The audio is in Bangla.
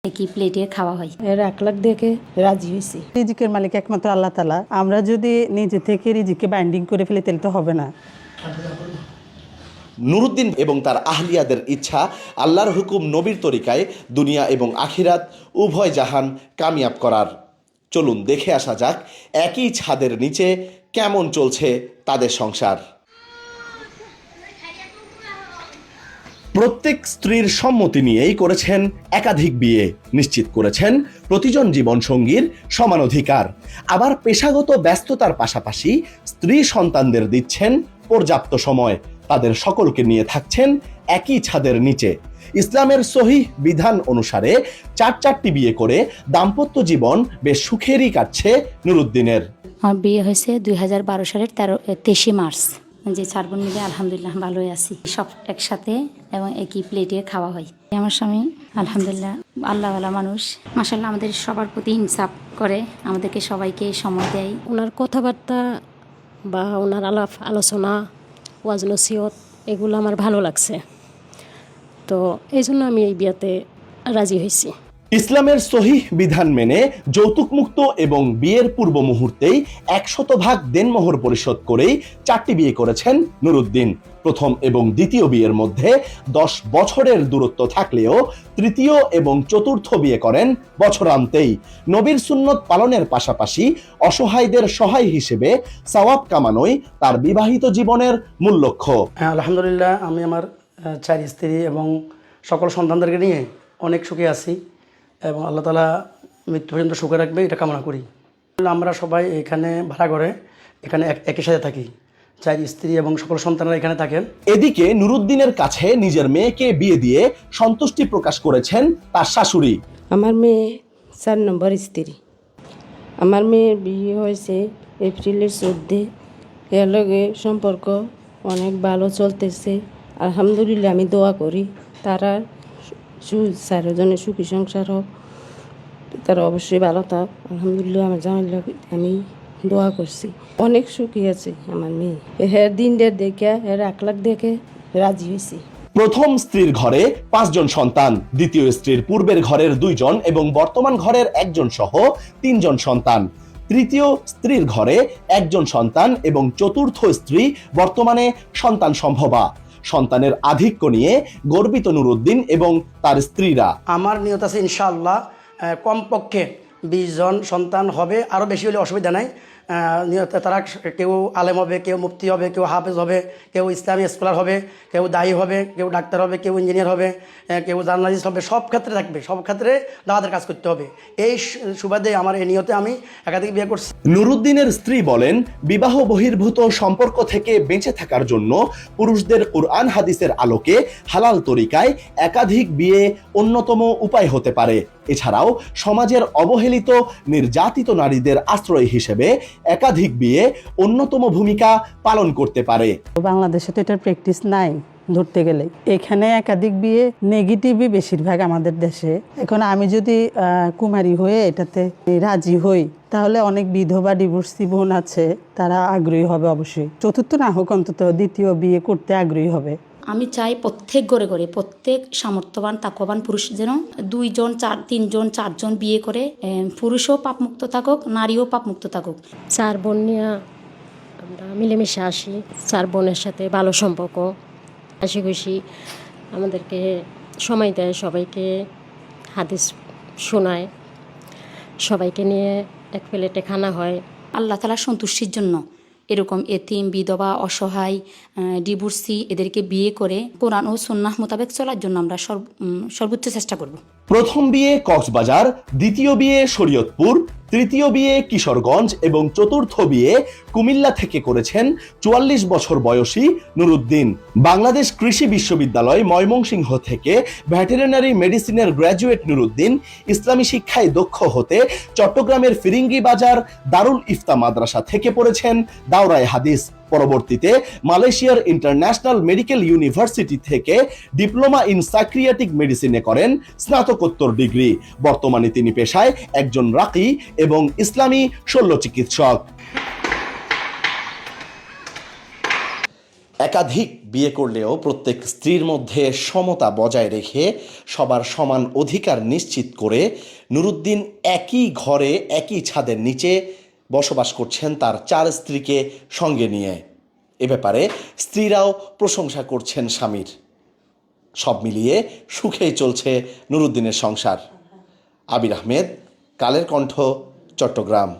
একই প্লেটে খাওয়া হয়। এর 1 লাখ দেখে রাজি হয়েছি। রিজিকের মালিক একমাত্র আল্লাহ তাআলা। আমরা যদি নিজে থেকে রিজিককে বাইন্ডিং করে ফেলি তাহলে তো হবে না। নুরুদ্দিন এবং তার আহলিয়াদের ইচ্ছা আল্লাহর হুকুম নবীর তরিকায় দুনিয়া এবং আখিরাত উভয় জাহান কামিয়াব করার। চলুন দেখে আসা যাক একই ছাদের নিচে কেমন চলছে তাদের সংসার। প্রত্যেক স্ত্রীর সম্মতি নিয়েই করেছেন একাধিক বিয়ে, নিশ্চিত করেছেন প্রতিজন জীবনসঙ্গীর সমান অধিকার। আবার পেশাগত ব্যস্ততার পাশাপাশি স্ত্রী সন্তানদের দিচ্ছেন পর্যাপ্ত সময়। তাদের সকলকে নিয়ে থাকছেন একই ছাদের নিচে। ইসলামের সহিহ বিধান অনুসারে 4টি বিয়ে করে দাম্পত্য জীবন বেশ সুখেরই কাটছে নুরুদ্দিনের। আমার বিয়ে হয়েছে 2012 সালের 23 মার্চ। যে 4 বোন মিলে আলহামদুলিল্লাহ ভালোই আছি, সব একসাথে এবং একই প্লেটে খাওয়া হয়। আমার স্বামী আলহামদুলিল্লাহ আল্লাহওয়ালা মানুষ, মাশাআল্লাহ আমাদের সবার প্রতি ইনসাফ করে, আমাদেরকে সবাইকে সময় দেয়। ওনার কথাবার্তা বা ওনার আলোচনা, ওয়াজ নসিহত এগুলো আমার ভালো লাগছে, তো এই জন্য আমি এই বিয়েতে রাজি হয়েছি। ইসলামের সহিহ বিধান মেনে যৌতুকমুক্ত এবং বিয়ের পূর্ব মুহূর্তেই 100% দেনমোহর পরিশোধ করেই 4টি বিয়ে করেছেন নুরুদ্দিন। প্রথম এবং দ্বিতীয় বিয়ের মধ্যে 10 বছরের দূরত্ব থাকলেও তৃতীয় এবং চতুর্থ বিয়ে করেন বছরান্তেই। নবীর সুন্নত পালনের পাশাপাশি অসহায়দের সহায় হিসেবে সওয়াব কামানোই তার বিবাহিত জীবনের মূল লক্ষ্য। আলহামদুলিল্লাহ, আমি আমার 4 স্ত্রী এবং সকল সন্তানদেরকে নিয়ে অনেক সুখে আছি এবং আল্লাহ তাআলা মৃত্যু পর্যন্ত সুখে রাখবে এটা কামনা করি। আমরা সবাই এখানে ভাড়া করে এখানে একই সাথে থাকি, 4 স্ত্রী এবং সকল সন্তানরা এখানে থাকেন। এদিকে নুরুদ্দিনের কাছে নিজের মেয়েকে বিয়ে দিয়ে সন্তুষ্টি প্রকাশ করেছেন তার শাশুড়ি। আমার মেয়ে 4 নম্বর স্ত্রী। আমার মেয়ের বিয়ে হয়েছে এপ্রিলের 14। এর লগে সম্পর্ক অনেক ভালো চলতেছে আলহামদুলিল্লাহ। আমি দোয়া করি তারা 4 জনের সুখী সংসার হোক, তারা অবশ্যই ভালো থাক। আলহামদুলিল্লাহ আমার জামাইলা আমি দোয়া করছি, অনেক সুখী আছে আমার মেয়ে। এর দিনদের দেখে 1 লাখ দেখে রাজি হয়েছি। প্রথম স্ত্রীর ঘরে 5 জন সন্তান, দ্বিতীয় স্ত্রীর পূর্বের ঘরের 2 জন এবং বর্তমান ঘরের 1 জন সহ 3 জন সন্তান। তৃতীয় স্ত্রীর ঘরে 1 জন সন্তান এবং চতুর্থ স্ত্রী বর্তমানে সন্তান সম্ভবা। সন্তানের আধিক্য নিয়ে গর্বিত নুরুদ্দিন এবং তার স্ত্রীরা। আমার নিয়ত আছে ইনশাআল্লাহ কমপক্ষে 20 জন সন্তান হবে, আরও বেশি হলে অসুবিধা নাই। তারা কেউ আলেম হবে, কেউ মুফতি হবে, কেউ হাফেজ হবে, কেউ ইসলামী স্কলার হবে, কেউ দায়ী হবে, কেউ ডাক্তার হবে, কেউ ইঞ্জিনিয়ার হবে, কেউ জার্নালিস্ট হবে। সব ক্ষেত্রে থাকবে, সব ক্ষেত্রে দাওয়াতের কাজ করতে হবে। এই সুবাদে আমার এই নিয়তে আমি একাধিক বিয়ে করছি। নুরুদ্দিনের স্ত্রী বলেন, বিবাহ বহির্ভূত সম্পর্ক থেকে বেঁচে থাকার জন্য পুরুষদের কুরআন হাদিসের আলোকে হালাল তরিকায় একাধিক বিয়ে অন্যতম উপায় হতে পারে। এছাড়াও সমাজের অবহেলিত নির্যাতিত নারীদের আশ্রয় হিসেবে একাধিক বিয়ে অন্যতম ভূমিকা পালন করতে পারে। বাংলাদেশে তো এটার প্র্যাকটিস নাই ধরতে গেলে। এখানে একাধিক বিয়ে নেগেটিভই বেশিরভাগ আমাদের দেশে। এখন আমি যদি কুমারী হয়ে এটাতে রাজি হই তাহলে অনেক বিধবা ডিভোর্সি বোন আছে, তারা আগ্রহী হবে অবশ্যই। চতুর্থ না হোক অন্তত দ্বিতীয় বিয়ে করতে আগ্রহী হবে। আমি চাই প্রত্যেক ঘরে ঘরে প্রত্যেক সামর্থ্যবান তাকওয়াবান পুরুষ যেন 2 জন 3 জন 4 জন বিয়ে করে পুরুষও পাপমুক্ত থাকুক, নারীও পাপমুক্ত থাকুক। 4 বোন নিয়ে আমরা মিলেমিশে আসি, 4 বোনের সাথে ভালো সম্পর্ক, হাসি খুশি আমাদেরকে সময় দেয়, সবাইকে হাদিস শোনায়, সবাইকে নিয়ে এক প্লেটে খানা হয়। আল্লাহ তাআলার সন্তুষ্টির জন্য এরকম এতিম, বিধবা, অসহায়, ডিভোর্সি এদেরকে বিয়ে করে কোরআন ও সুন্নাহ মোতাবেক চলার জন্য আমরা সর্বোচ্চ চেষ্টা করব। প্রথম বিয়ে কক্সবাজার, দ্বিতীয় বিয়ে শরীয়তপুর, তৃতীয় বিয়ে কিশোরগঞ্জ এবং চতুর্থ বিয়ে কুমিল্লা থেকে করেছেন 44 বছর বয়সী নুরুদ্দিন। বাংলাদেশ কৃষি বিশ্ববিদ্যালয় ময়মনসিংহ থেকে ভেটেরিনারি মেডিসিনের গ্র্যাজুয়েট নুরুদ্দিন ইসলামী শিক্ষায় দক্ষ হতে চট্টগ্রামের ফিরিঙ্গি বাজার দারুল ইফতা মাদ্রাসা থেকে পড়েছেন দাওরায়ে হাদিস। পরবর্তীতে মালয়েশিয়ার ইন্টারন্যাশনাল মেডিকেল ইউনিভার্সিটি থেকে ডিপ্লোমা ইন সাইকিয়াট্রিক মেডিসিনে করেন স্নাতকোত্তর ডিগ্রি। বর্তমানে তিনি পেশায় একজন রাকি এবং ইসলামী শল্য চিকিৎসক। একাধিক বিয়ে করলেও প্রত্যেক স্ত্রীর মধ্যে সমতা বজায় রেখে সবার সমান অধিকার নিশ্চিত করে নুরুদ্দিন একই ঘরে একই ছাদের নিচে বসবাস করছেন তার 4 স্ত্রীকে সঙ্গে নিয়ে। এ ব্যাপারে স্ত্রীরাও প্রশংসা করছেন স্বামীর। সব মিলিয়ে সুখেই চলছে নুরুদ্দিনের সংসার। আবির আহমেদ, কালের কণ্ঠ, চট্টগ্রাম।